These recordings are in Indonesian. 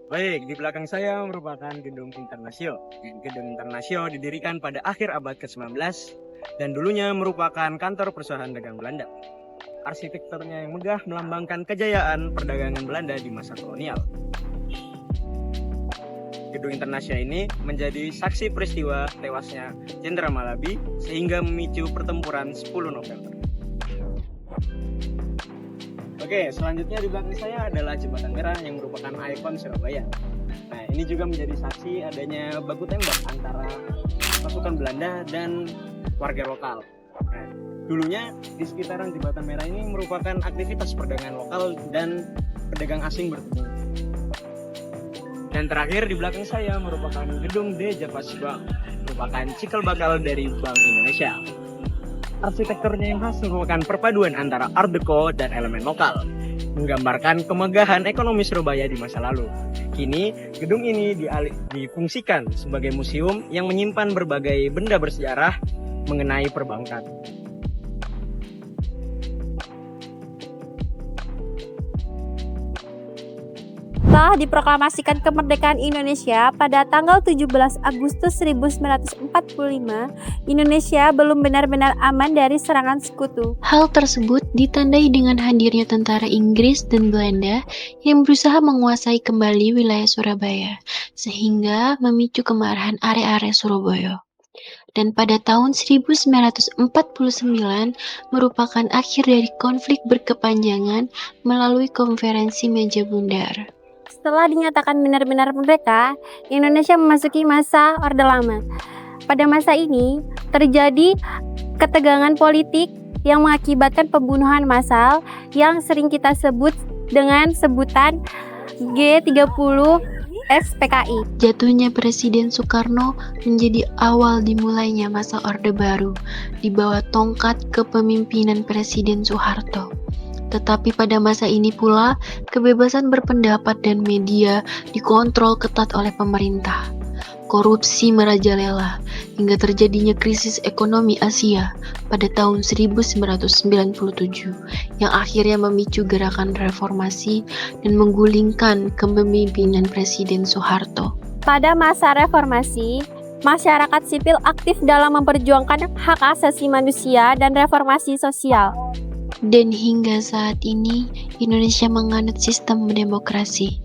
Baik, di belakang saya merupakan Gedung Internasio. Gedung Internasio didirikan pada akhir abad ke-19 dan dulunya merupakan kantor perusahaan dagang Belanda. Arsitekturnya yang megah melambangkan kejayaan perdagangan Belanda di masa kolonial. Gedung Internasio ini menjadi saksi peristiwa tewasnya Jenderal Malabi sehingga memicu pertempuran 10 November. Oke, selanjutnya di belakang saya adalah Jembatan Merah yang merupakan ikon Surabaya. Nah, ini juga menjadi saksi adanya baku tembak antara pasukan Belanda dan warga lokal. Nah, dulunya di sekitaran Jembatan Merah ini merupakan aktivitas perdagangan lokal dan pedagang asing bertemu. Dan terakhir di belakang saya merupakan gedung D Javas Bank, merupakan cikal bakal dari Bank Indonesia. Arsitekturnya yang khas merupakan perpaduan antara Art Deco dan elemen lokal, menggambarkan kemegahan ekonomi Surabaya di masa lalu. Kini, gedung ini difungsikan sebagai museum yang menyimpan berbagai benda bersejarah mengenai perbankan. Setelah diproklamasikan kemerdekaan Indonesia pada tanggal 17 Agustus 1945, Indonesia belum benar-benar aman dari serangan sekutu. Hal tersebut ditandai dengan hadirnya tentara Inggris dan Belanda yang berusaha menguasai kembali wilayah Surabaya, sehingga memicu kemarahan area-area Surabaya. Dan pada tahun 1949 merupakan akhir dari konflik berkepanjangan melalui konferensi meja bundar. Setelah dinyatakan benar-benar merdeka, Indonesia memasuki masa Orde Lama. Pada masa ini, terjadi ketegangan politik yang mengakibatkan pembunuhan massal yang sering kita sebut dengan sebutan G30 SPKI. Jatuhnya Presiden Soekarno menjadi awal dimulainya masa Orde Baru di bawah tongkat kepemimpinan Presiden Soeharto. Tetapi pada masa ini pula, kebebasan berpendapat dan media dikontrol ketat oleh pemerintah. Korupsi merajalela hingga terjadinya krisis ekonomi Asia pada tahun 1997 yang akhirnya memicu gerakan reformasi dan menggulingkan kepemimpinan Presiden Soeharto. Pada masa reformasi, masyarakat sipil aktif dalam memperjuangkan hak asasi manusia dan reformasi sosial. Dan hingga saat ini, Indonesia menganut sistem demokrasi.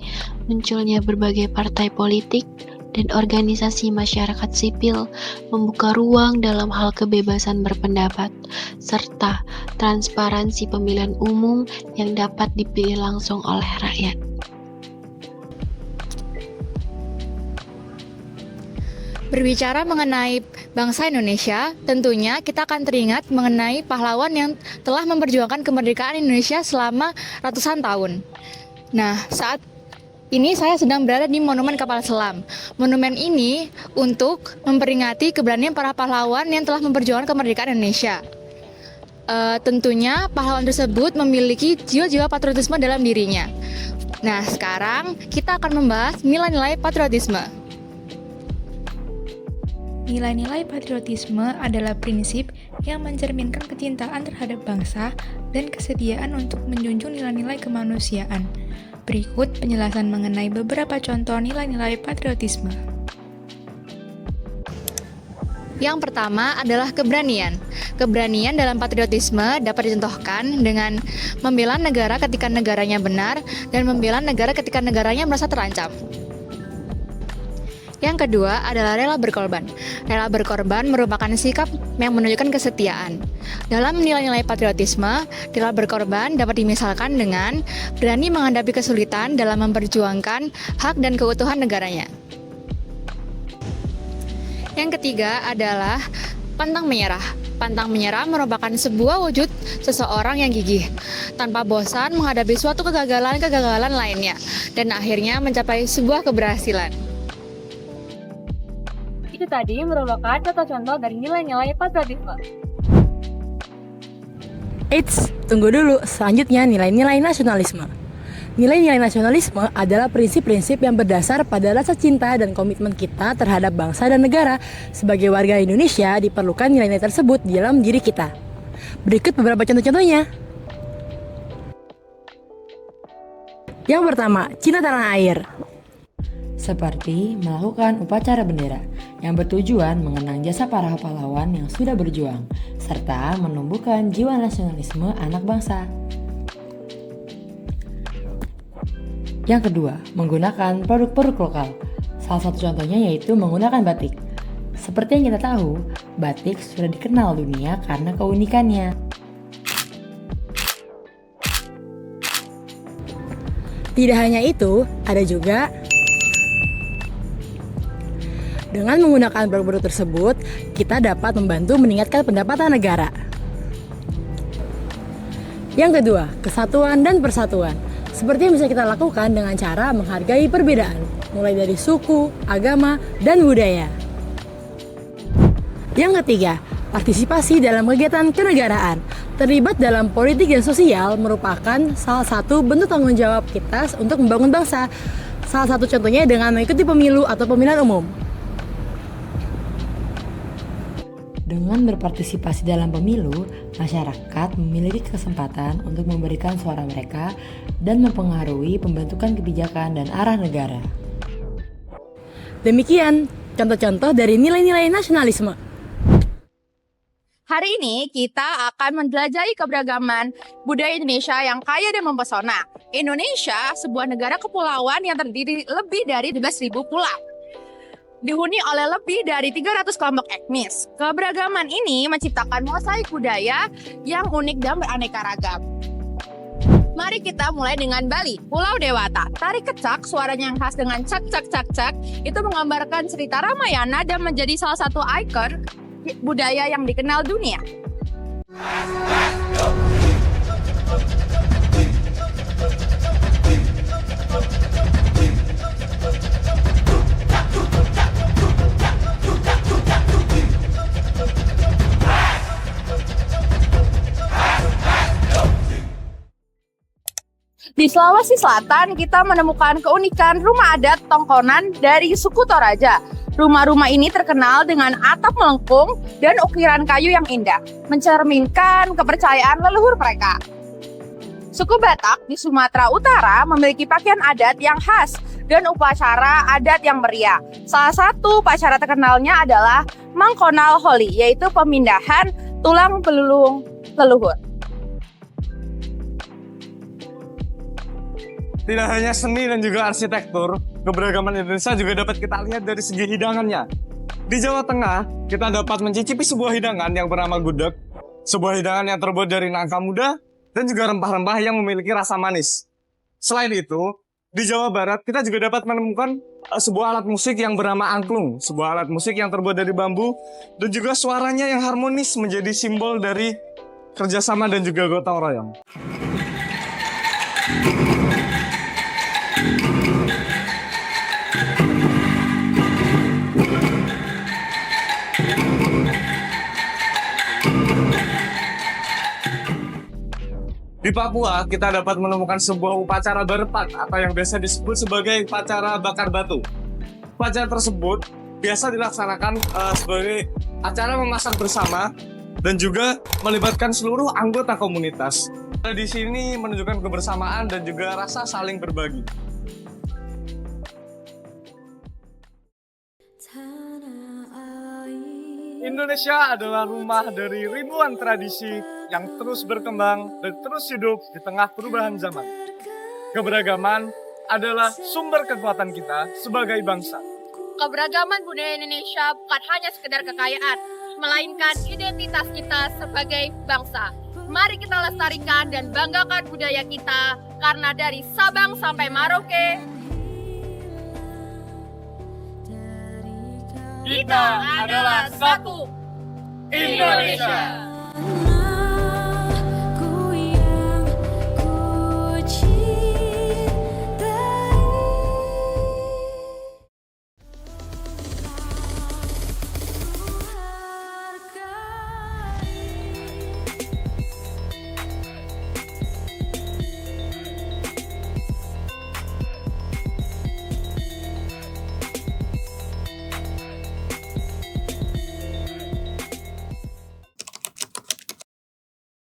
Munculnya berbagai partai politik dan organisasi masyarakat sipil membuka ruang dalam hal kebebasan berpendapat, serta transparansi pemilihan umum yang dapat dipilih langsung oleh rakyat. Berbicara mengenai bangsa Indonesia, tentunya kita akan teringat mengenai pahlawan yang telah memperjuangkan kemerdekaan Indonesia selama ratusan tahun. Nah, saat ini saya sedang berada di Monumen Kapal Selam. Monumen ini untuk memperingati keberanian para pahlawan yang telah memperjuangkan kemerdekaan Indonesia. Tentunya pahlawan tersebut memiliki jiwa-jiwa patriotisme dalam dirinya. Nah, sekarang kita akan membahas nilai-nilai patriotisme. Nilai-nilai patriotisme adalah prinsip yang mencerminkan kecintaan terhadap bangsa dan kesediaan untuk menjunjung nilai-nilai kemanusiaan. Berikut penjelasan mengenai beberapa contoh nilai-nilai patriotisme. Yang pertama adalah keberanian. Keberanian dalam patriotisme dapat dicontohkan dengan membela negara ketika negaranya benar dan membela negara ketika negaranya merasa terancam. Yang kedua adalah rela berkorban. Rela berkorban merupakan sikap yang menunjukkan kesetiaan. Dalam nilai-nilai patriotisme, rela berkorban dapat dimisalkan dengan berani menghadapi kesulitan dalam memperjuangkan hak dan keutuhan negaranya. Yang ketiga adalah pantang menyerah. Pantang menyerah merupakan sebuah wujud seseorang yang gigih, tanpa bosan menghadapi suatu kegagalan-kegagalan lainnya, dan akhirnya mencapai sebuah keberhasilan. Itu tadi merupakan contoh-contoh dari nilai-nilai patriotisme. Eits, tunggu dulu. Selanjutnya nilai-nilai nasionalisme. Nilai-nilai nasionalisme adalah prinsip-prinsip yang berdasar pada rasa cinta dan komitmen kita terhadap bangsa dan negara. Sebagai warga Indonesia, diperlukan nilai-nilai tersebut di dalam diri kita. Berikut beberapa contoh-contohnya. Yang pertama, cinta tanah air. seperti melakukan upacara bendera yang bertujuan mengenang jasa para pahlawan yang sudah berjuang, serta menumbuhkan jiwa nasionalisme anak bangsa. Yang kedua, menggunakan produk-produk lokal. Salah satu contohnya yaitu menggunakan batik. Seperti yang kita tahu, batik sudah dikenal dunia karena keunikannya. Tidak hanya itu, ada juga dengan menggunakan produk-produk tersebut, kita dapat membantu meningkatkan pendapatan negara. Yang kedua, kesatuan dan persatuan. Seperti yang bisa kita lakukan dengan cara menghargai perbedaan, mulai dari suku, agama, dan budaya. Yang ketiga, partisipasi dalam kegiatan kenegaraan. Terlibat dalam politik dan sosial merupakan salah satu bentuk tanggung jawab kita untuk membangun bangsa. Salah satu contohnya dengan mengikuti pemilu atau pemilihan umum. Dengan berpartisipasi dalam pemilu, masyarakat memiliki kesempatan untuk memberikan suara mereka dan mempengaruhi pembentukan kebijakan dan arah negara. Demikian contoh-contoh dari nilai-nilai nasionalisme. Hari ini kita akan menjelajahi keberagaman budaya Indonesia yang kaya dan mempesona. Indonesia, sebuah negara kepulauan yang terdiri lebih dari 12.000 pulau. Dihuni oleh lebih dari 300 kelompok etnis. Keberagaman ini menciptakan mosaik budaya yang unik dan beraneka ragam. Mari kita mulai dengan Bali, Pulau Dewata. Tari kecak, suaranya yang khas dengan cak-cak-cak-cak, itu menggambarkan cerita Ramayana dan menjadi salah satu ikon budaya yang dikenal dunia. Di Sulawesi Selatan, kita menemukan keunikan rumah adat Tongkonan dari suku Toraja. Rumah-rumah ini terkenal dengan atap melengkung dan ukiran kayu yang indah, mencerminkan kepercayaan leluhur mereka. Suku Batak di Sumatera Utara memiliki pakaian adat yang khas dan upacara adat yang meriah. Salah satu upacara terkenalnya adalah Mangkonal Holi, yaitu pemindahan tulang belulung leluhur. Tidak hanya seni dan juga arsitektur, keberagaman Indonesia juga dapat kita lihat dari segi hidangannya. Di Jawa Tengah, kita dapat mencicipi sebuah hidangan yang bernama gudeg, sebuah hidangan yang terbuat dari nangka muda dan juga rempah-rempah yang memiliki rasa manis. Selain itu, di Jawa Barat kita juga dapat menemukan sebuah alat musik yang bernama angklung, sebuah alat musik yang terbuat dari bambu dan juga suaranya yang harmonis menjadi simbol dari kerjasama dan juga gotong royong. Di Papua, kita dapat menemukan sebuah upacara berpat atau yang biasa disebut sebagai upacara bakar batu. Upacara tersebut biasa dilaksanakan sebagai acara memasak bersama dan juga melibatkan seluruh anggota komunitas. Di sini menunjukkan kebersamaan dan juga rasa saling berbagi. Indonesia adalah rumah dari ribuan tradisi yang terus berkembang dan terus hidup di tengah perubahan zaman. Keberagaman adalah sumber kekuatan kita sebagai bangsa. Keberagaman budaya Indonesia bukan hanya sekedar kekayaan, melainkan identitas kita sebagai bangsa. Mari kita lestarikan dan banggakan budaya kita, karena dari Sabang sampai Merauke, kita adalah satu Indonesia.